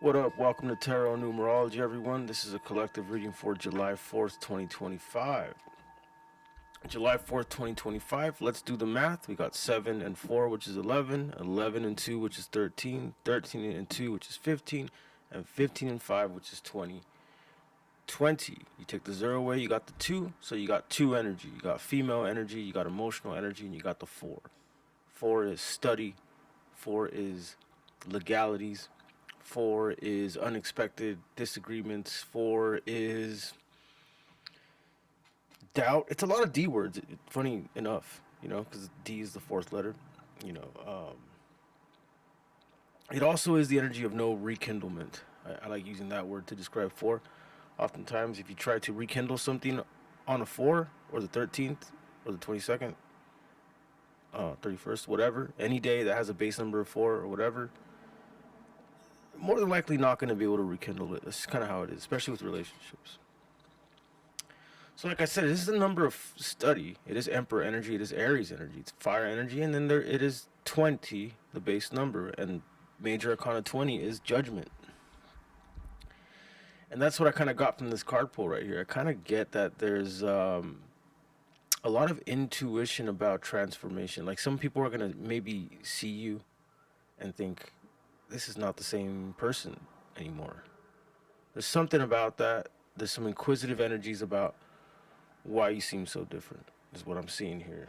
What up? Welcome to Tarot Numerology, everyone. This is a collective reading for July 4th, 2025. July 4th, 2025. Let's do the math. We got 7 and 4, which is 11, 11 and 2, which is 13, 13 and 2, which is 15, and 15 and 5, which is 20. 20. You take the 0 away, you got the 2, so you got 2 energy. You got female energy, you got emotional energy, and you got the 4. 4 is study, 4 is legalities, 4 is unexpected disagreements, 4 is doubt. It's a lot of D words, funny enough, because D is the fourth letter. You know, um, it also is the energy of no rekindlement. I like using that word to describe 4. Oftentimes, if you try to rekindle something on a 4, or the 13th, or the 22nd, 31st, whatever, any day that has a base number of 4 or whatever, more than likely not going to be able to rekindle it. That's kind of how it is, especially with relationships. So, like I said, this is a number of study. It is Emperor energy. It is Aries energy. It's fire energy, and then there it is 20, the base number, and Major Arcana 20 is Judgment. And that's what I kind of got from this card pull right here. I kind of get that there's a lot of intuition about transformation. Like some people are gonna maybe see you and think this is not the same person anymore. There's something about that. There's some inquisitive energies about why you seem so different, is what I'm seeing here.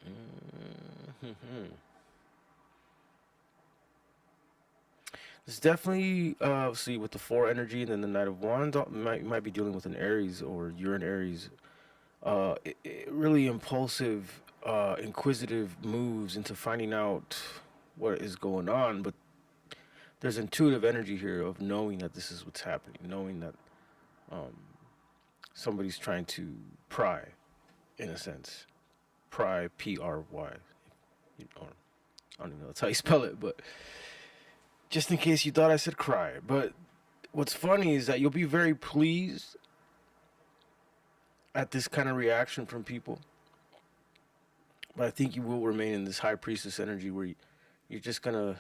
Mm-hmm. It's definitely see with the 4 energy and then the Knight of Wands, might be dealing with an Aries, or you're an Aries. Really impulsive, inquisitive moves into finding out what is going on, but there's intuitive energy here of knowing that this is what's happening, knowing that um, somebody's trying to pry, in a sense, pry, Pry. Or I don't even know that's how you spell it, but just in case you thought I said cry. But what's funny is that you'll be very pleased at this kind of reaction from people, but I think you will remain in this high priestess energy where you're just gonna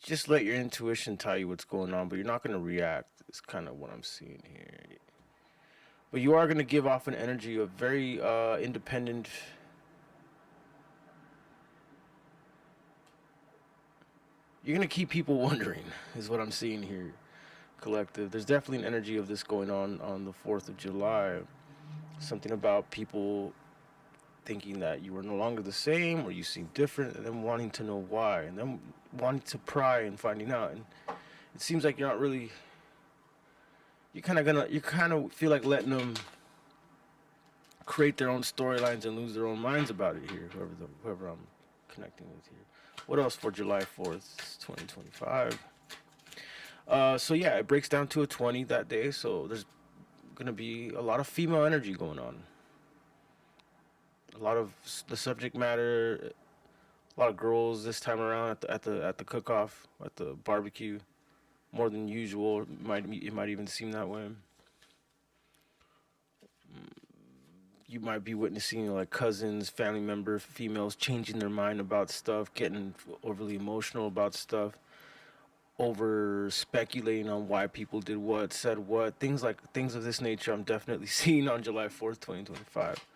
just let your intuition tell you what's going on, but you're not gonna react. It's kind of what I'm seeing here. But you are gonna give off an energy of very independent. You're gonna keep people wondering, is what I'm seeing here, collective. There's definitely an energy of this going on the 4th of July. Something about people thinking that you are no longer the same or you seem different, and then wanting to know why, and then wanting to pry and finding out. And it seems like you're not really. You kind of feel like letting them create their own storylines and lose their own minds about it here. Whoever I'm connecting with here. What else for July 4th, 2025? So yeah, it breaks down to a 20 that day. So there's gonna be a lot of female energy going on. A lot of the subject matter. A lot of girls this time around at the cook-off, at the barbecue, more than usual. It might even seem that way. You might be witnessing like cousins, family members, females changing their mind about stuff, getting overly emotional about stuff, over speculating on why people did what, said what, things of this nature. I'm definitely seeing on July 4th, 2025.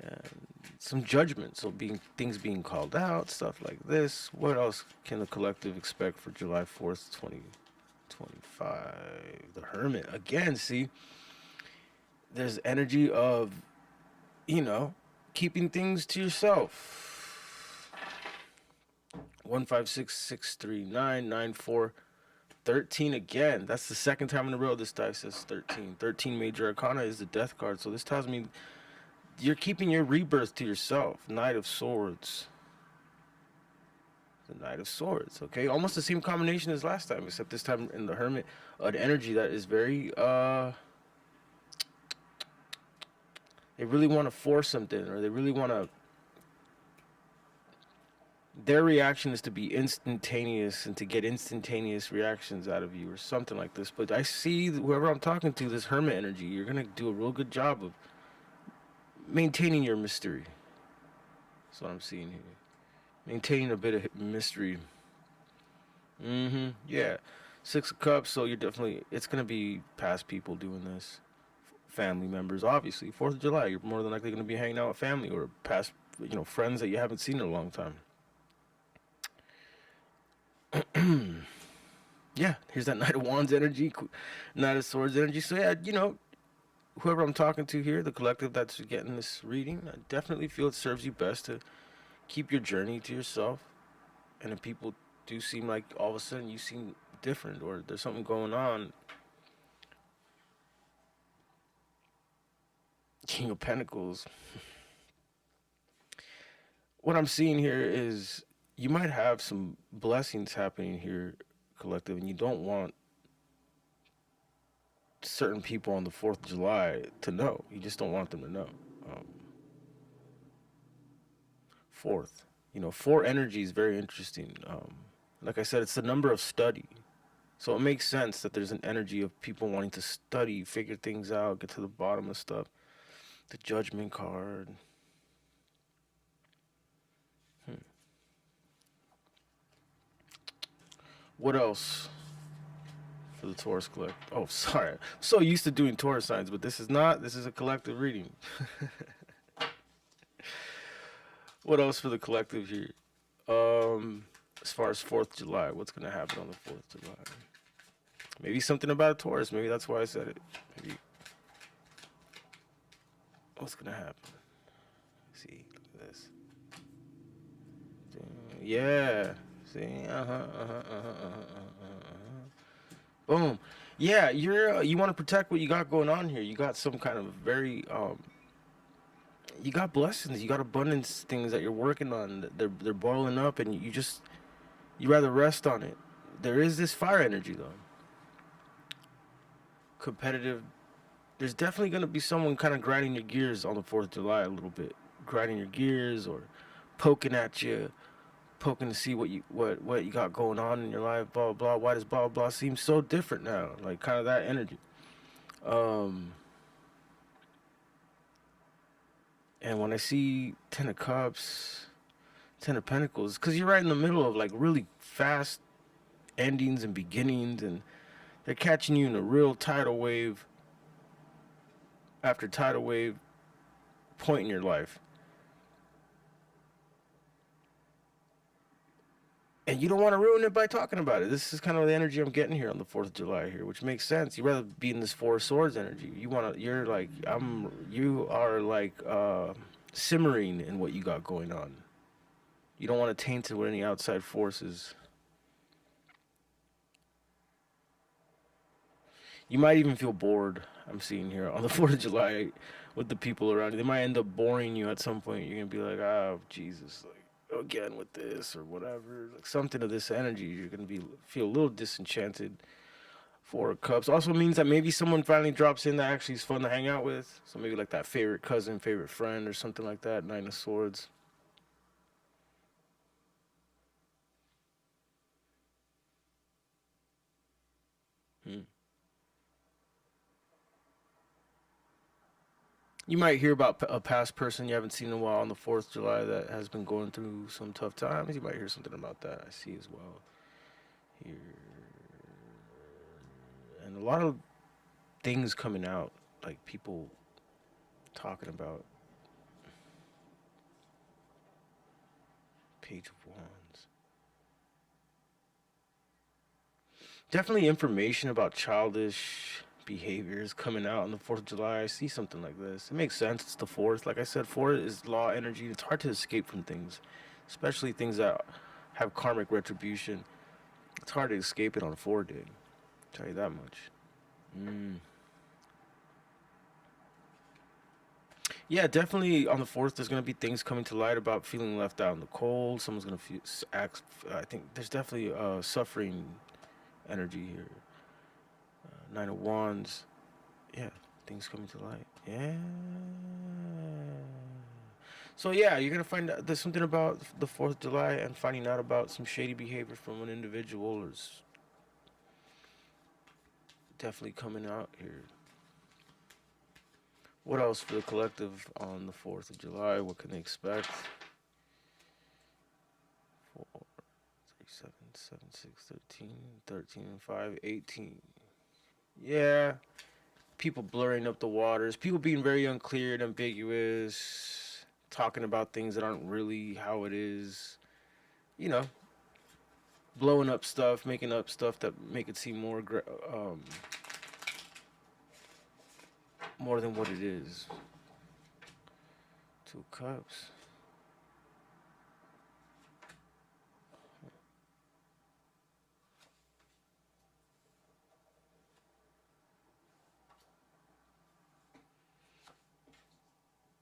And some judgment, so being called out, stuff like this. What else can the collective expect for July 4th, 2025? The Hermit again. See, there's energy of keeping things to yourself. 156 639 94 13 again. That's the second time in a row this die says 13. 13 Major Arcana is the Death card, so this tells me you're keeping your rebirth to yourself. Knight of Swords. The Knight of Swords, okay? Almost the same combination as last time, except this time in the Hermit, an energy that is very, they really want to force something, or they really want to, their reaction is to be instantaneous and to get instantaneous reactions out of you or something like this. But I see whoever I'm talking to, this Hermit energy, you're going to do a real good job of maintaining your mystery. That's what I'm seeing here. Maintaining a bit of mystery. Yeah. Six of Cups, so you're definitely, it's going to be past people doing this. Family members, obviously. 4th of July, you're more than likely going to be hanging out with family or past, friends that you haven't seen in a long time. Yeah, here's that Knight of Wands energy, Knight of Swords energy. So, yeah, whoever I'm talking to here, the collective that's getting this reading, I definitely feel it serves you best to keep your journey to yourself. And if people do seem like all of a sudden you seem different or there's something going on, King of Pentacles, what I'm seeing here is you might have some blessings happening here, collective, and you don't want certain people on the 4th of July to know. You just don't want them to know. Um, fourth, four energy is very interesting. Like I said, it's the number of study. So it makes sense that there's an energy of people wanting to study, figure things out, get to the bottom of stuff. The Judgment card. Hmm. What else for the Taurus collect? Oh, sorry. I'm so used to doing Taurus signs, but this is not. This is a collective reading. What else for the collective here? As far as 4th of July, what's gonna happen on the 4th of July? Maybe something about a Taurus. Maybe that's why I said it. Maybe what's gonna happen? See, look at this. Yeah. See, boom. Yeah, you want to protect what you got going on here. You got some kind of very you got blessings, you got abundance things that you're working on. They're boiling up, and you rather rest on it. There is this fire energy though. Competitive. There's definitely gonna be someone kind of grinding your gears on the 4th of July a little bit, grinding your gears or poking at you, poking to see what you got going on in your life. Blah blah. Why does blah blah seem so different now? Like kind of that energy. Um, and when I see 10 of Cups, 10 of Pentacles, because you're right in the middle of like really fast endings and beginnings, and they're catching you in a real tidal wave after tidal wave point in your life. And you don't want to ruin it by talking about it. This is kind of the energy I'm getting here on the 4th of July here, which makes sense. You'd rather be in this Four of Swords energy. You are like simmering in what you got going on. You don't want to taint it with any outside forces. You might even feel bored. I'm seeing here on the 4th of July with the people around you. They might end up boring you at some point. You're gonna be like, oh Jesus, like again with this or whatever. Like something of this energy. You're gonna feel a little disenchanted. 4 of Cups also means that maybe someone finally drops in that actually is fun to hang out with. So maybe like that favorite cousin, favorite friend, or something like that. 9 of Swords. Hmm. You might hear about a past person you haven't seen in a while on the 4th of July that has been going through some tough times. You might hear something about that. I see as well here. And a lot of things coming out, like people talking about Page of Wands. Definitely information about childish behaviors coming out on the 4th of July. I see something like this. It makes sense. It's the 4th. Like I said, 4th is law energy. It's hard to escape from things, especially things that have karmic retribution. It's hard to escape it on a 4 day. I'll tell you that much. Mm. Yeah, definitely on the 4th, there's going to be things coming to light about feeling left out in the cold. Someone's going to act. I think there's definitely suffering energy here. 9 of Wands. Yeah, things coming to light. Yeah. So yeah, you're gonna find out there's something about the 4th of July and finding out about some shady behavior from an individual is definitely coming out here. What else for the collective on the 4th of July? What can they expect? 7, 7, 6, 13, 13, and 5, 18. Yeah, people blurring up the waters, people being very unclear and ambiguous, talking about things that aren't really how it is. You know, blowing up stuff, making up stuff that make it seem more than what it is. Two cups.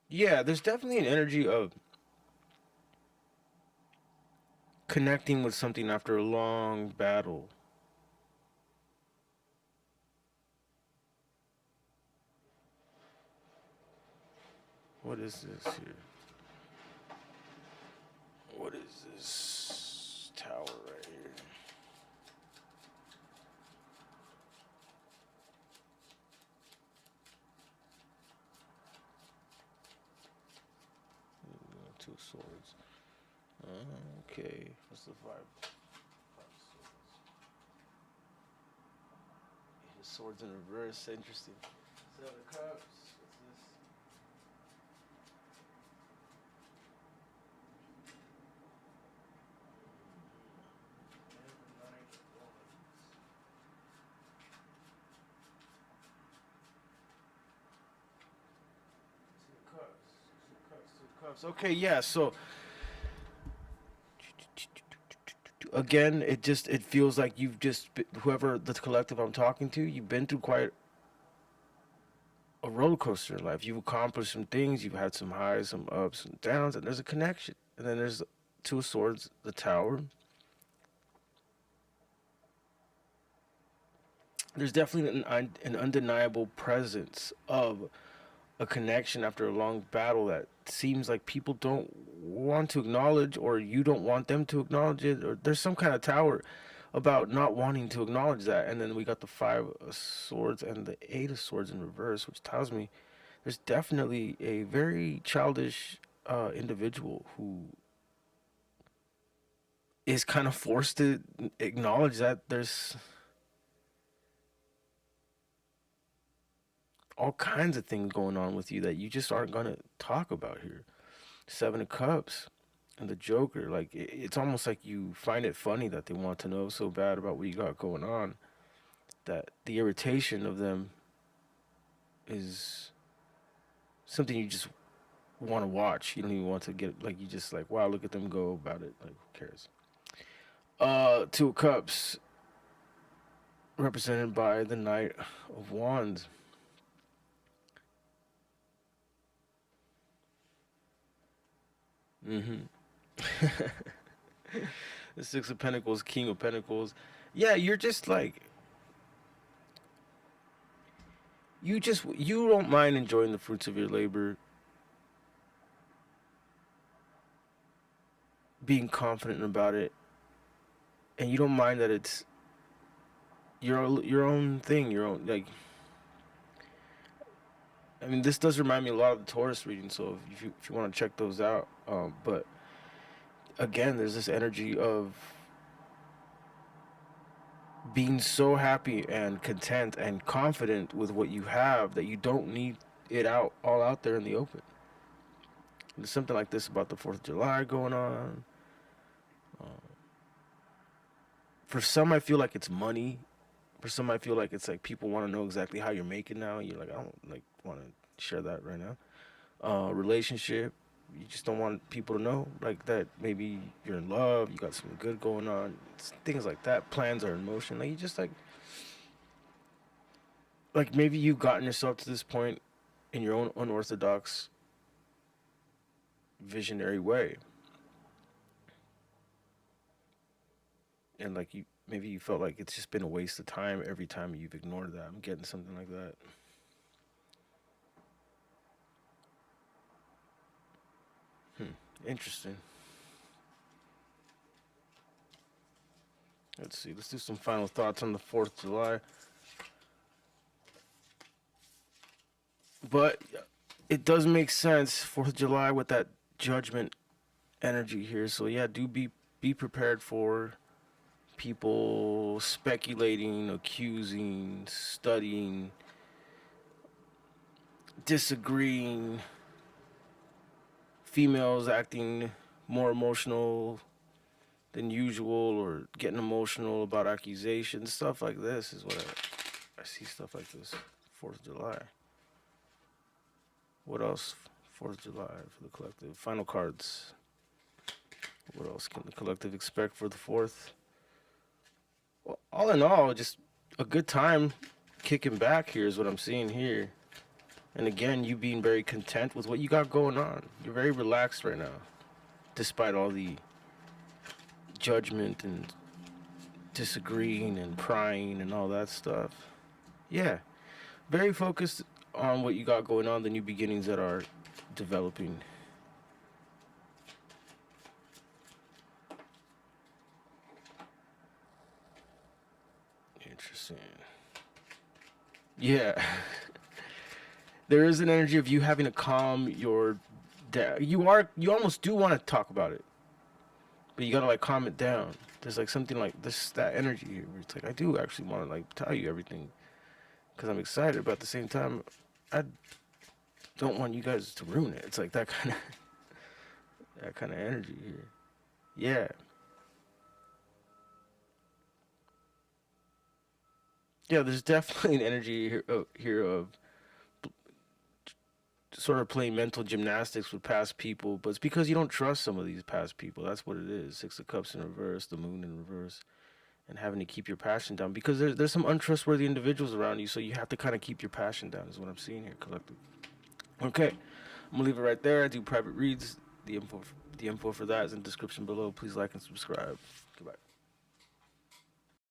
Yeah, there's definitely an energy of connecting with something after a long battle. What is this here? What is this tower right here? Two swords. Okay, what's the five? Five swords. His swords in reverse. Interesting. Seven of cups. What's this? And the nine of wands. Two cups. Two cups. Two cups. Okay, yeah. So again, it feels like you've just whoever the collective I'm talking to, you've been through quite a roller coaster in life. You've accomplished some things, you've had some highs, some ups and downs, and there's a connection. And then there's two of swords, the tower. There's definitely an undeniable presence of a connection after a long battle that seems like people don't want to acknowledge, or you don't want them to acknowledge it, or there's some kind of tower about not wanting to acknowledge that. And then we got the five of swords and the eight of swords in reverse, which tells me there's definitely a very childish individual who is kind of forced to acknowledge that there's all kinds of things going on with you that you just aren't going to talk about here. Seven of Cups and the Joker, like it's almost like you find it funny that they want to know so bad about what you got going on that the irritation of them is something you just want to watch. You don't even want to get like you just like wow, look at them go about it. Like who cares? Two of Cups represented by the Knight of Wands. Mm-hmm. The Six of Pentacles, King of Pentacles. Yeah, you're just like you don't mind enjoying the fruits of your labor, being confident about it, and you don't mind that it's your own thing, your own like. I mean, this does remind me a lot of the Taurus reading, so if you want to check those out, but again, there's this energy of being so happy and content and confident with what you have that you don't need it out all out there in the open. There's something like this about the 4th of July going on. Uh, for some, I feel like it's money. For some, I feel like it's like people want to know exactly how you're making now. You're like, I don't like want to share that right now. Relationship, you just don't want people to know like that. Maybe you're in love, you got something good going on, things like that. Plans are in motion. Like you just like maybe you've gotten yourself to this point in your own unorthodox visionary way, and like you maybe you felt like it's just been a waste of time every time you've ignored that. I'm getting something like that. Interesting. Let's see. Let's do some final thoughts on the 4th of July. But it does make sense, 4th of July with that judgment energy here. So yeah, do be prepared for People speculating, accusing, studying, disagreeing, females acting more emotional than usual or getting emotional about accusations, stuff like this is what I see stuff like this. 4th of July. What else? 4th of July for the collective. Final cards. What else can the collective expect for the 4th? Well, all in all, just a good time kicking back here is what I'm seeing here. And again, you being very content with what you got going on. You're very relaxed right now, despite all the judgment and disagreeing and prying and all that stuff. Yeah, very focused on what you got going on, the new beginnings that are developing. Interesting. Yeah. There is an energy of you having to calm your you almost do want to talk about it, but you gotta like calm it down. There's like something like this, that energy here where it's like I do actually want to like tell you everything because I'm excited, but at the same time I don't want you guys to ruin it. It's like that kind of that kind of energy here. Yeah. Yeah, there's definitely an energy here of sort of playing mental gymnastics with past people, but it's because you don't trust some of these past people. That's what it is. 6 of Cups in reverse, the Moon in reverse, and having to keep your passion down because there's some untrustworthy individuals around you, so you have to kind of keep your passion down. Is what I'm seeing here, collective. Okay, I'm gonna leave it right there. I do private reads. The info for that is in the description below. Please like and subscribe. Goodbye.